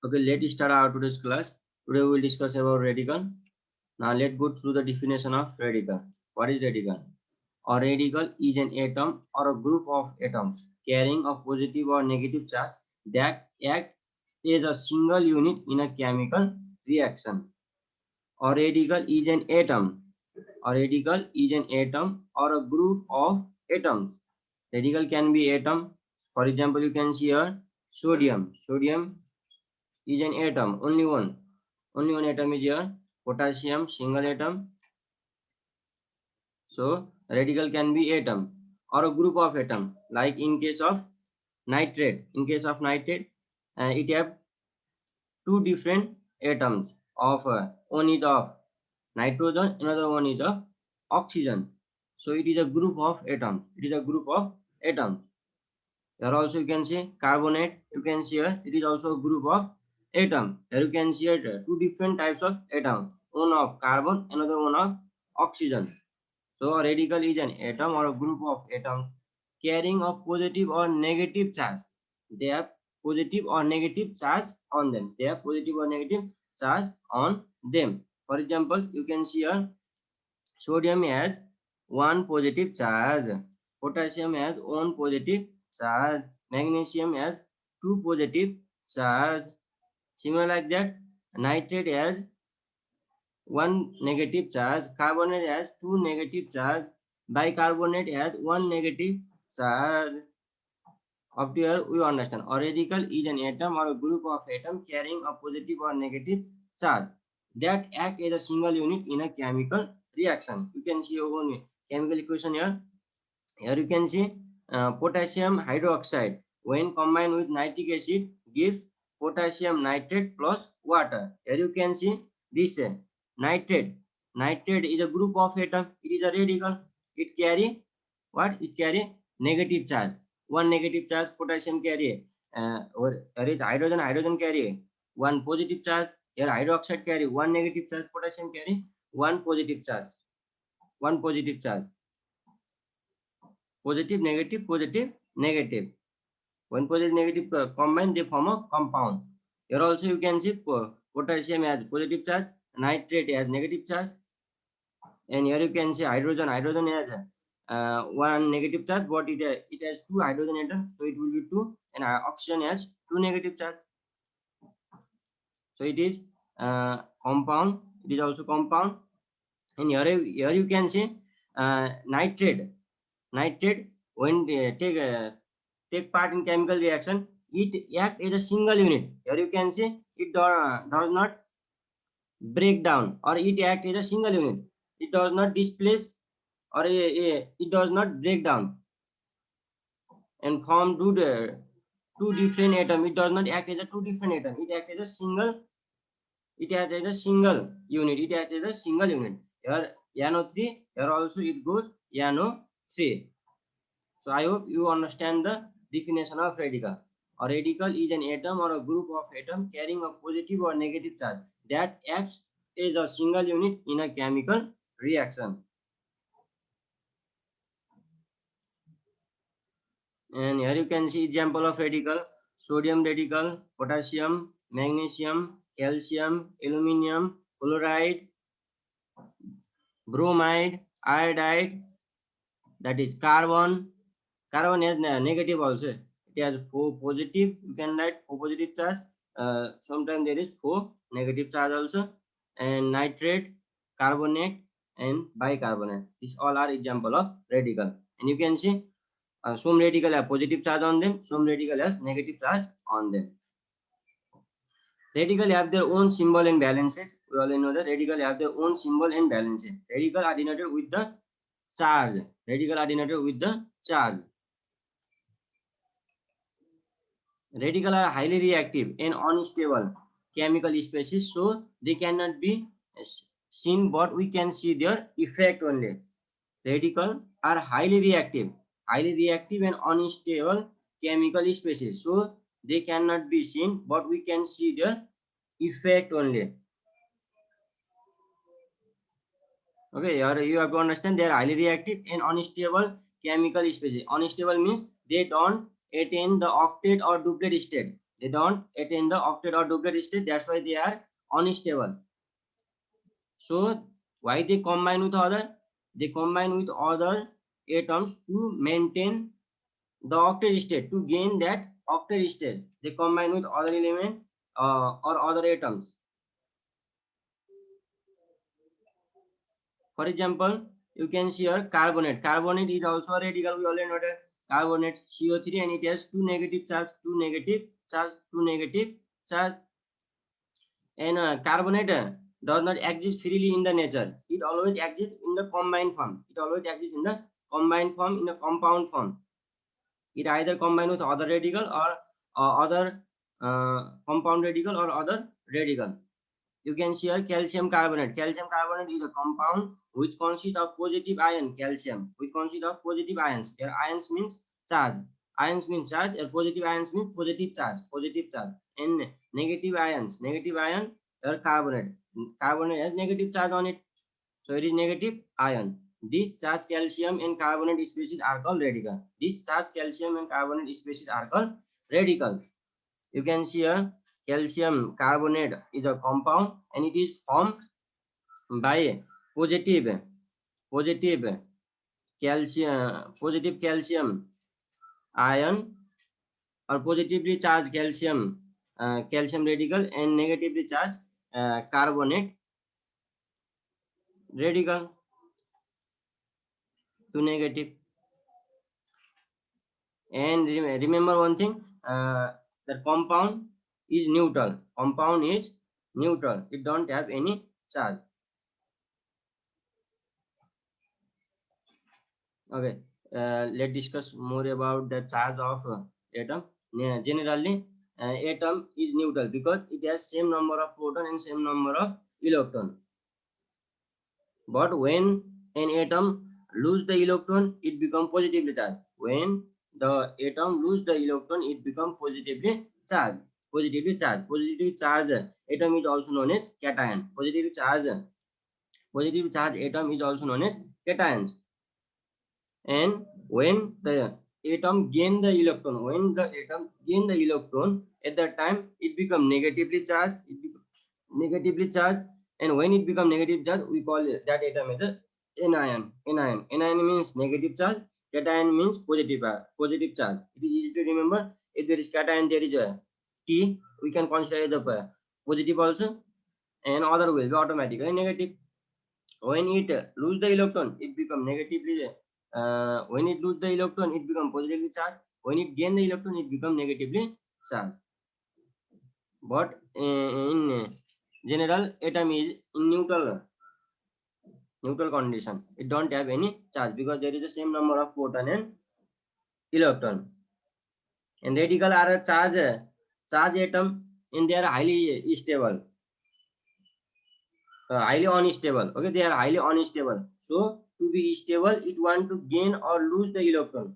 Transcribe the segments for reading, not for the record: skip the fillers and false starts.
Okay, let's start our today's class. Today we will discuss about radical. Now let's go through the definition of radical. What is radical? A radical is an atom or a group of atoms carrying a positive or negative charge that act as a single unit in a chemical reaction. A radical is an atom. A radical is an atom or a group of atoms. Radical can be atom. For example, you can see here sodium. Sodium is an atom, only one atom is here. Potassium, single atom. So radical can be atom or a group of atom, like in case of nitrate. In case of nitrate, it have two different atoms of one is of nitrogen, another one is of oxygen. So it is a group of atoms. It is a group of atoms. Here also you can see carbonate. You can see here it is also a group of atom. Here you can see here two different types of atom. One of carbon, another one of oxygen. So a radical is an atom or a group of atoms carrying a positive or negative charge. They have positive or negative charge on them. They have positive or negative charge on them. For example, you can see here sodium has one positive charge, potassium has one positive charge, magnesium has two positive charge. Similar like that, nitrate has one negative charge, carbonate has two negative charge, bicarbonate has one negative charge. Up to here we understand. A radical is an atom or a group of atoms carrying a positive or negative charge that act as a single unit in a chemical reaction. You can see your own chemical equation here. Here you can see potassium hydroxide when combined with nitric acid gives potassium nitrate plus water. Here you can see this nitrate. Nitrate is a group of atom. It is a radical. It carry what? It carry negative charge. One negative charge potassium carry. Or here is hydrogen. Hydrogen carry one positive charge. Here hydroxide carry one negative charge. Potassium carry one positive charge. One positive charge. Positive, negative, positive, negative. When positive, negative combine, they form a compound. Here also you can see potassium has positive charge, nitrate has negative charge, and here you can see hydrogen. Hydrogen has one negative charge, but it has two hydrogen atoms, so it will be two, and oxygen has two negative charge. So it is compound. It is also compound, and here you can see nitrate. Nitrate when they take part in chemical reaction, it act as a single unit. Here you can see it does not break down or it act as a single unit. It does not displace or it does not break down and form two different atom. It does not act as a two different atom. It acts as a single. It acts as a single unit. It acts as a single unit. Here NO3. Here also it goes NO3. So I hope you understand the definition of radical. A radical is an atom or a group of atoms carrying a positive or negative charge that acts as a single unit in a chemical reaction. And here you can see example of radical: sodium radical, potassium, magnesium, calcium, aluminium, chloride, bromide, iodide, that is carbon. Carbon has negative also. It has four positive. You can write four positive charge. Sometimes there is four negative charge also. And nitrate, carbonate, and bicarbonate. These all are example of radical. And you can see some radical have positive charge on them. Some radical has negative charge on them. Radical have their own symbol and balances. We all know that radical have their own symbol and balances. Radical are denoted with the charge. Radical are denoted with the charge. Radical are highly reactive and unstable chemical species, so they cannot be seen, but we can see their effect only. Radical are highly reactive and unstable chemical species, so they cannot be seen, but we can see their effect only. Okay, you have to understand they are highly reactive and unstable chemical species. Unstable means they don't attain the octet or duplet state. they don't attain the octet or duplet state, that's why they are unstable. So why they combine with other? They combine with other atoms to maintain the octet state, to gain that octet state. They combine with other element or other atoms. For example, you can see here carbonate. Carbonate is also a radical. We already know that carbonate CO3, and it has two negative charge, two negative charge, two negative charge. And carbonate does not exist freely in the nature. It always exists in the combined form. It always exists in the combined form, in a compound form. It either combine with other radical or other compound radical or other radical. You can see here calcium carbonate. Calcium carbonate is a compound which consists of positive ion, calcium, which consists of positive ions. Here ions means charge. Ions means charge, and positive ions means positive charge, positive charge. And negative ions, negative ion, here carbonate. Carbonate has negative charge on it, so it is negative ion. This charged calcium and carbonate species are called radical. This charged calcium and carbonate species are called radical. You can see here calcium carbonate is a compound, and it is formed by positive calcium ion, or positively charged calcium radical, and negatively charged carbonate radical to negative. And remember one thing, the compound is neutral. Compound is neutral. It don't have any charge. Okay, let's discuss more about the charge of atom. Generally, atom is neutral because it has same number of proton and same number of electron. But when an atom lose the electron, it become positively charged. When the atom lose the electron, it become positively charged. Positively charged. Positively charged atom is also known as cation. Positively charged atom is also known as cations. And when the atom gain the electron, at that time it become negatively charged. And when it become negative charge, we call that atom as a anion. Anion means negative charge. Cation means positive charge. It is easy to remember. If there is cation, there is a T. We can consider the positive also, and other will be automatically negative. When it lose the electron, it become negatively. When it lose the electron, it become positively charged. When it gain the electron, it become negatively charged. But in general, atom is in neutral condition. It don't have any charge because there is the same number of proton and electron. And radical are a charge atom, and they are highly stable, highly unstable. Okay, they are highly unstable. So to be stable, it want to gain or lose the electron.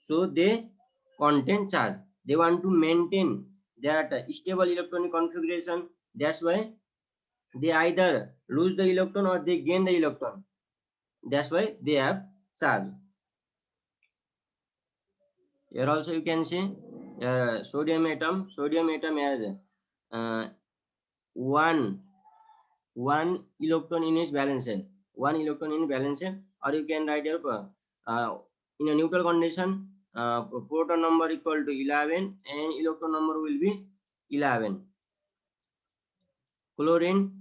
So they contain charge. They want to maintain that stable electronic configuration. That's why they either lose the electron or they gain the electron. That's why they have charge. Here also you can see sodium atom. Sodium atom has one electron in its valence shell. One electron in valence shell, or you can write here in a neutral condition, proton number equal to 11 and electron number will be 11. Chlorine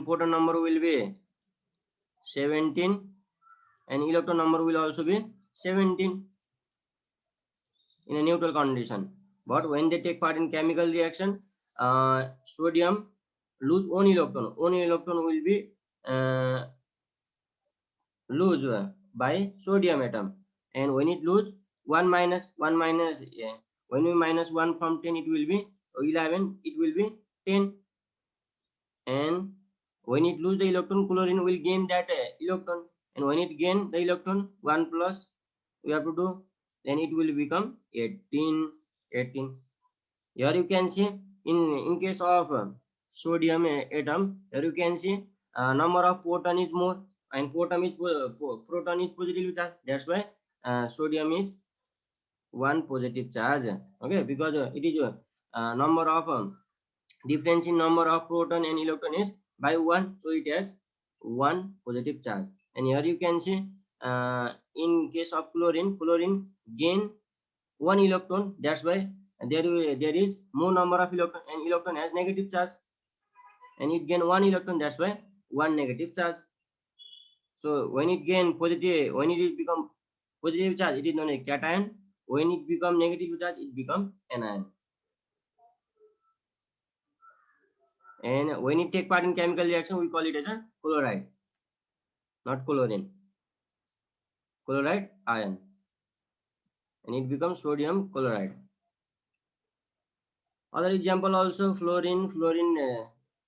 proton number will be 17 and electron number will also be 17 in a neutral condition. But when they take part in chemical reaction, sodium lose one electron. One electron will be lose by sodium atom, and when it lose one minus, yeah, when we minus 1 from 10, it will be 11, it will be 10. And when it lose the electron, chlorine will gain that electron, and when it gain the electron, 1 plus we have to do, then it will become 18. Here you can see in case of sodium atom, here you can see number of proton is more, and proton is positively charged. That's why sodium is one positive charge. Okay, because it is number of difference in number of proton and electron is by 1, so it has 1 positive charge. And here you can see in case of chlorine gain 1 electron, that's why there is more number of electron, and electron has negative charge, and it gain 1 electron, that's why 1 negative charge. So when it gain positive, when it is become positive charge, it is known as cation. When it become negative charge, it become anion. And when it take part in chemical reaction, we call it as a chloride, not chlorine. Chloride ion, and it becomes sodium chloride. Other example also fluorine.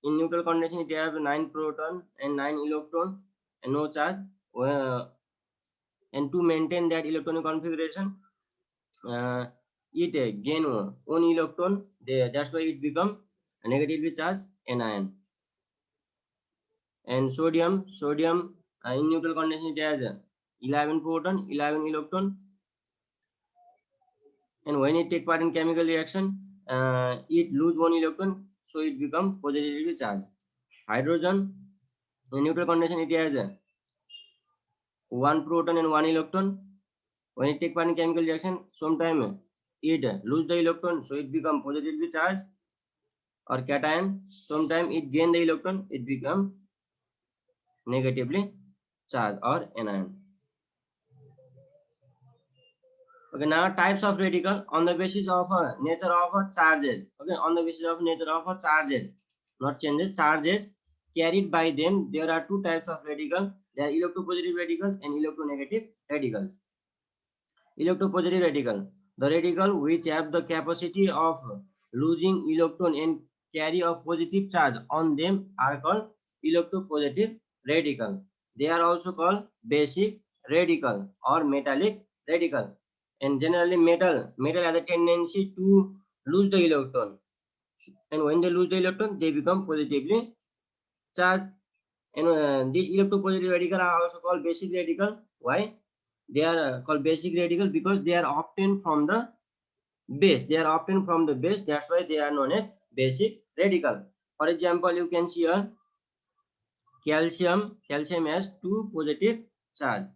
In neutral condition it have 9 proton and 9 electron and no charge. And to maintain that electronic configuration, it gain 1 electron. That's why it become a negatively charged anion. And sodium in neutral condition it has 11 proton, 11 electron, and when it take part in chemical reaction, it lose 1 electron, so it become positively charged. Hydrogen in neutral condition it has 1 proton and 1 electron. When it take part in chemical reaction, sometime it lose the electron, so it become positively charged or cation. Sometime it gain the electron, it become negatively charged or anion. Okay, now types of radical on the basis of nature of charges. Okay, on the basis of nature of charges, not changes, charges carried by them. There are two types of radical. They are electropositive radicals and electronegative radicals. Electropositive radical, the radical which have the capacity of losing electron and carry a positive charge on them are called electropositive radical. They are also called basic radical or metallic radical. And generally metal has a tendency to lose the electron, and when they lose the electron they become positively charged. And these electropositive radical are also called basic radical. Why they are called basic radical? Because they are obtained from the base. That's why they are known as basic radical. For example, you can see here calcium has two positive charge.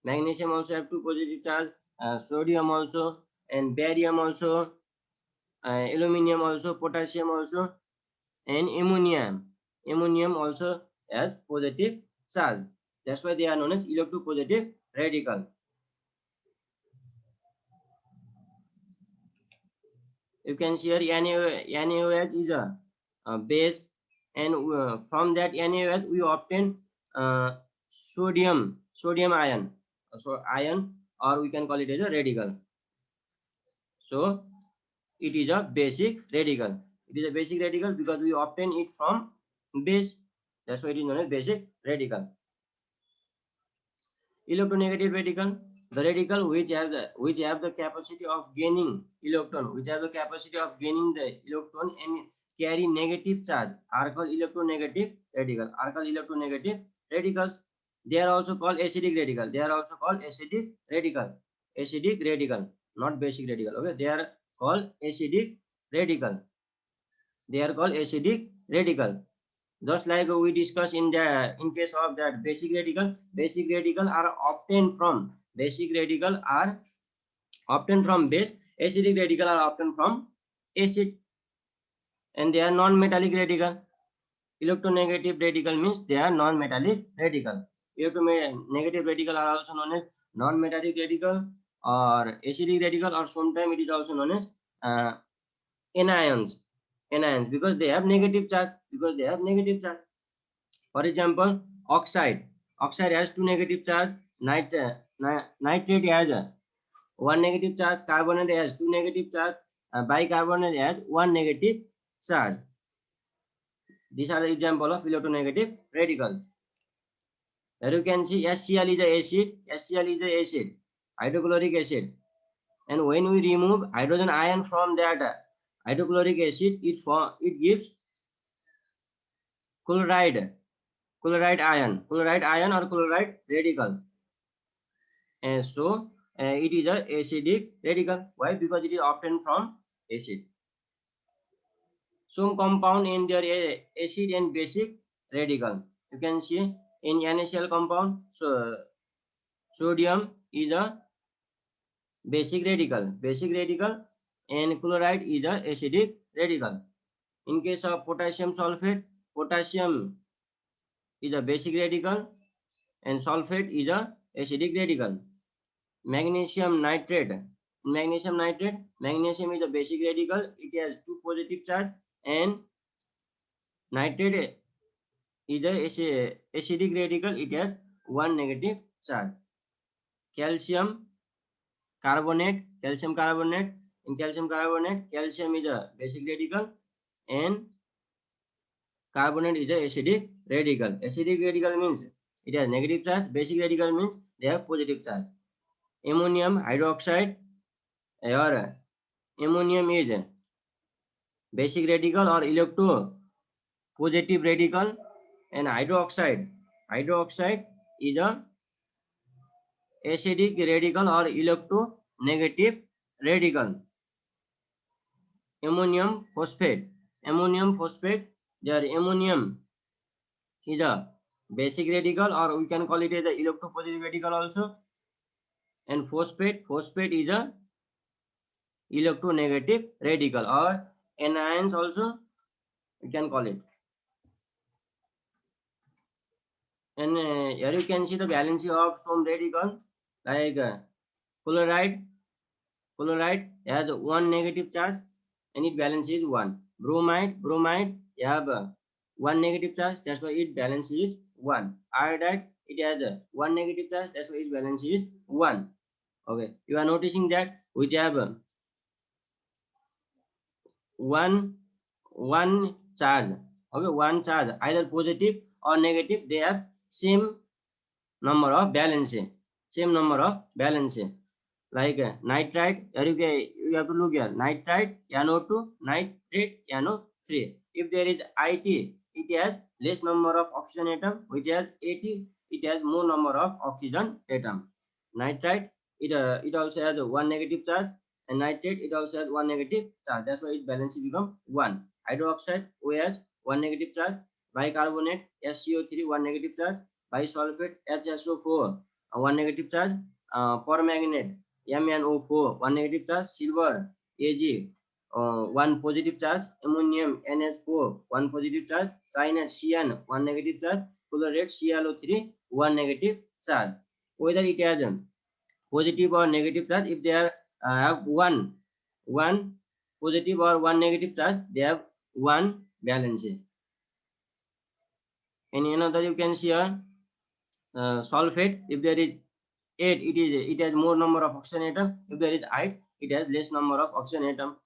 Magnesium also have two positive charge. Sodium also, and barium also, aluminum also, potassium also, and ammonium also has positive charge. That's why they are known as electropositive radical. You can see here NaOH is a base, and from that NaOH we obtain sodium ion, or we can call it as a radical. So it is a basic radical. It is a basic radical because we obtain it from base. That's why it is known as basic radical. Electronegative radical, the radical which have the capacity of gaining electron, the electron and carry negative charge are called electronegative radicals. They are also called acidic radical, not basic radical. Okay, they are called acidic radical. Just like we discussed in case of that basic radical are obtained from base. Acidic radical are obtained from acid, and they are non-metallic radical. Electronegative radical means they are non-metallic radical. Electronegative radical are also known as non-metallic radical or acidic radical, or sometimes it is also known as anions, because they have negative charge. For example, oxide has two negative charge. Nitrate has one negative charge. Carbonate has two negative charge. Bicarbonate has one negative charge. These are the example of electronegative radicals. Here you can see HCl is a acid, hydrochloric acid. And when we remove hydrogen ion from that hydrochloric acid, it gives chloride ion or chloride radical. And so it is a acidic radical. Why? Because it is obtained from acid. Some compound in their acid and basic radical. You can see in NaCl compound, so sodium is a basic radical, and chloride is a acidic radical. In case of potassium sulfate, potassium is a basic radical and sulfate is a acidic radical. Magnesium nitrate, magnesium is a basic radical. It has 2 positive charge, and nitrate is a acidic radical. It has 1 negative charge. Calcium carbonate, in calcium carbonate, calcium is a basic radical and carbonate is a acidic radical. Acidic radical means it has negative charge. Basic radical means they have positive charge. Ammonium hydroxide or ammonium is basic radical or electropositive radical, and hydroxide is a acidic radical or electronegative radical. Ammonium phosphate, their ammonium is a basic radical, or we can call it as a electropositive radical also. And phosphate is a electronegative radical, or anions also we can call it. And here you can see the valency of some radicals, like chloride has 1 negative charge and its valence is 1. Bromide you have 1 negative charge, that's why its valence is 1. Iodide, it has 1 negative charge, that's why its valence is 1. Okay, you are noticing that which have one charge, okay, one charge either positive or negative, they have same number of valence, like nitrite. You have to look here, nitrite NO2, nitrate NO3. If there is it, it has less number of oxygen atom, which has 80, it has more number of oxygen atom. Nitrite, it also has a 1 negative charge, and nitrate, it also has 1 negative charge, that's why its valence become 1. Hydroxide OH 1 negative charge, bicarbonate SCO3 1 negative charge, bisulfate HSO4 1 negative charge, permanganate MnO4 1 negative charge, silver Ag 1 positive charge, ammonium NH4 1 positive charge, cyanide Cn 1 negative charge, chlorate ClO3 1 negative charge. Whether it has positive or negative charge, if they are have one positive or 1 negative charge, they have 1 valence. And another you can see here, sulfate, if there is 8, it has more number of oxygen atom. If there is 8, it has less number of oxygen atom.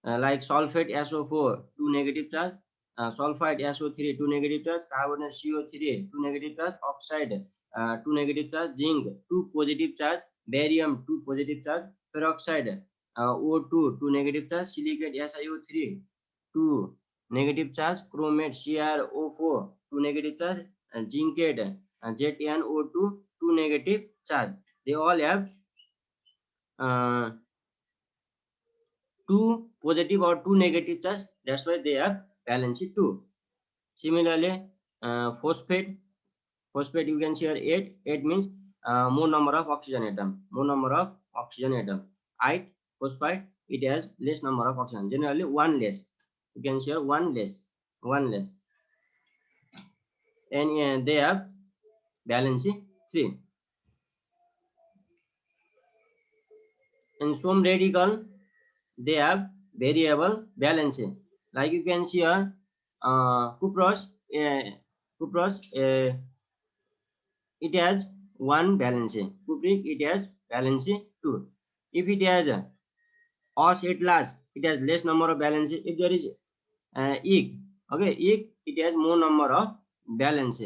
Like sulfate SO4 2 negative charge, sulfide SO3 2 negative charge, carbonate CO3 2 negative charge, oxide 2 negative charge, zinc 2 positive charge, barium 2 positive charge, peroxide O2 2 negative charge, silicate SiO3 2 negative charge, chromate CrO4 2 negative charge, and zincate ZnO2 2 negative charge. They all have 2 positive or 2 negative charge, that's why they have valence 2. Similarly, phosphate you can see here 8 means more number of oxygen atom, Eight phosphate, it has less number of oxygen, generally 1 less. You can see here 1 less, and they have valence 3. And some radical, they have variable valence, like you can see here, cuprous, it has 1 valence, cupric, it has valence 2. If it has os at last, it has less number of valence. If there is ec, okay, ec, it has more number of valence.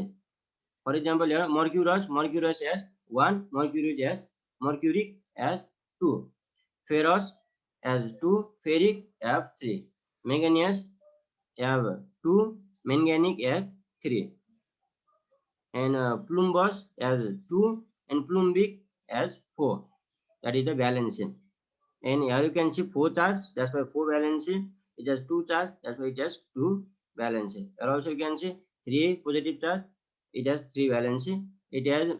For example, here mercurous has 1, mercuric has 2, ferrous has 2, ferric have 3, manganese have 2, manganic have 3, and plumbous has 2, and plumbic has 4. That is the valence. And here you can see 4 charges, that's why 4 valency. It has 2 charge, that's why it has 2 valency. Here also you can see 3 positive charge, it has 3 valency. It has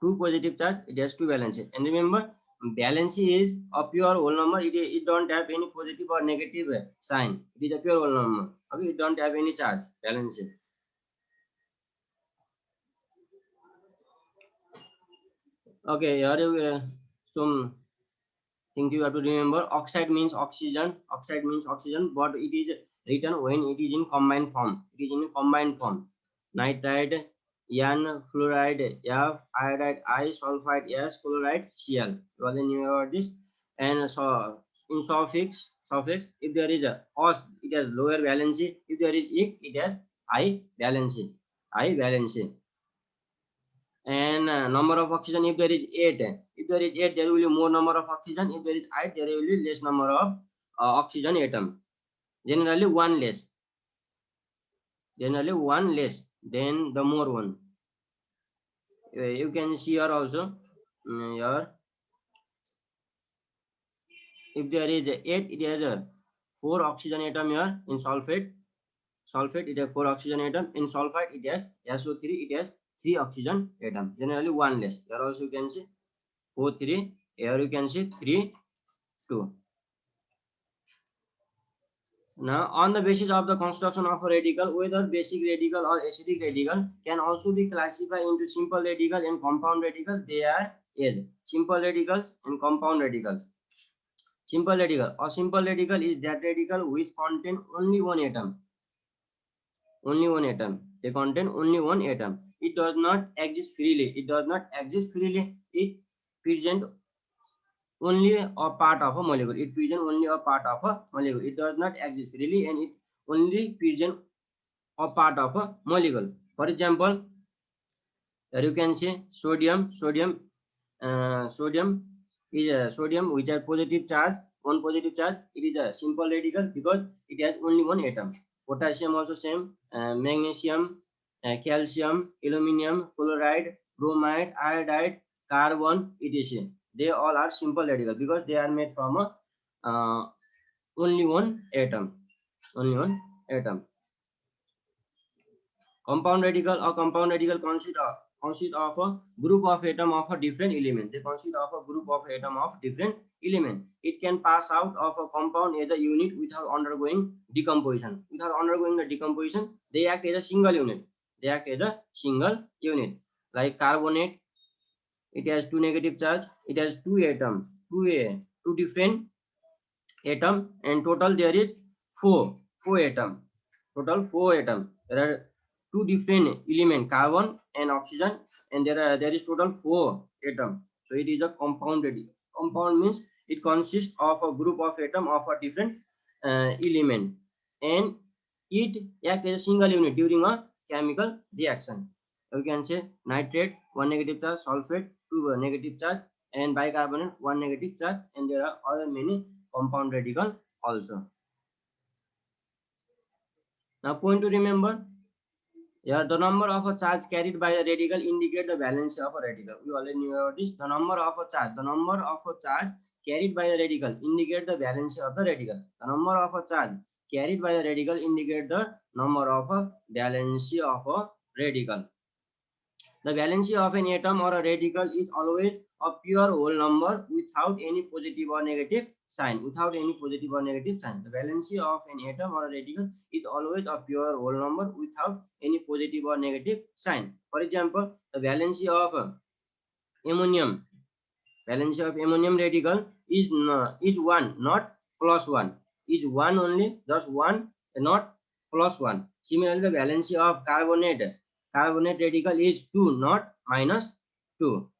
2 positive charge, it has 2 valency. And remember, valency is a pure whole number. It don't have any positive or negative sign. It is a pure whole number. Okay, it don't have any charge. Valency. Okay, here some things you have to remember. Oxide means oxygen. Oxide means oxygen, but it is written when it is in combined form. It is in combined form. Nitride, N, fluoride, F, iodide, I, sulfide, S, chloride, Cl. You already knew about this. And so in suffix, if there is a os, it has lower valency. If there is ik, it has high valency. High valency. And number of oxygen, if there is 8, there will be more number of oxygen. If there is 8, there will be less number of oxygen atom. Generally one less, then the more one. You can see here also, here if there is 8, it has a 4 oxygen atom. Here in sulfate it has 4 oxygen atom. In sulfide it has SO3, it has 3 oxygen atom. Generally one less. Here also you can see 4 3, here you can see 3 2. Now, on the basis of the construction of a radical, whether basic radical or acidic radical can also be classified into simple radical and compound radicals. They are simple radicals and compound radicals. Simple radical or simple radical is that radical which contain only one atom. Only one atom. They contain only one atom. It does not exist freely. It presents only a part of a molecule. It presents only a part of a molecule. It does not exist freely, and it only presents a part of a molecule. For example, here you can see sodium is a sodium which has positive charge, one positive charge. It is a simple radical because it has only one atom. Potassium also same, magnesium, calcium, aluminum, chloride, bromide, iodide, carbon, etc. They all are simple radical because they are made from a only one atom. Compound radical consist of a group of atom of a different element. They consist of a group of atom of different element. It can pass out of a compound as a unit without undergoing decomposition. Without undergoing the decomposition, they act as a single unit. Like carbonate, it has 2 negative charge. It has 2 atom, 2 different atom, and total there is 4 atom. Total 4 atom. There are 2 different element, carbon and oxygen, and there is total 4 atom. So it is a compound radical. Compound means it consists of a group of atom of a different element, and it acts as a single unit during a chemical reaction. So we can say nitrate 1 negative charge, sulfate 2 negative charge, and bicarbonate 1 negative charge, and there are other many compound radical also. Now point to remember, yeah, the number of a charge carried by a radical indicate the valency of a radical. We already knew about this. The number of a charge carried by a radical indicate the valency of the radical. The number of a charge carried by a radical indicate the number of a valency of a radical. The valency of an atom or a radical is always a pure whole number without any positive or negative sign. The valency of an atom or a radical is always a pure whole number without any positive or negative sign. For example, the valency of ammonium radical is 1, not plus 1. Is 1 only, just 1, not plus 1. Similarly, the valency of carbonate radical is 2, not minus 2.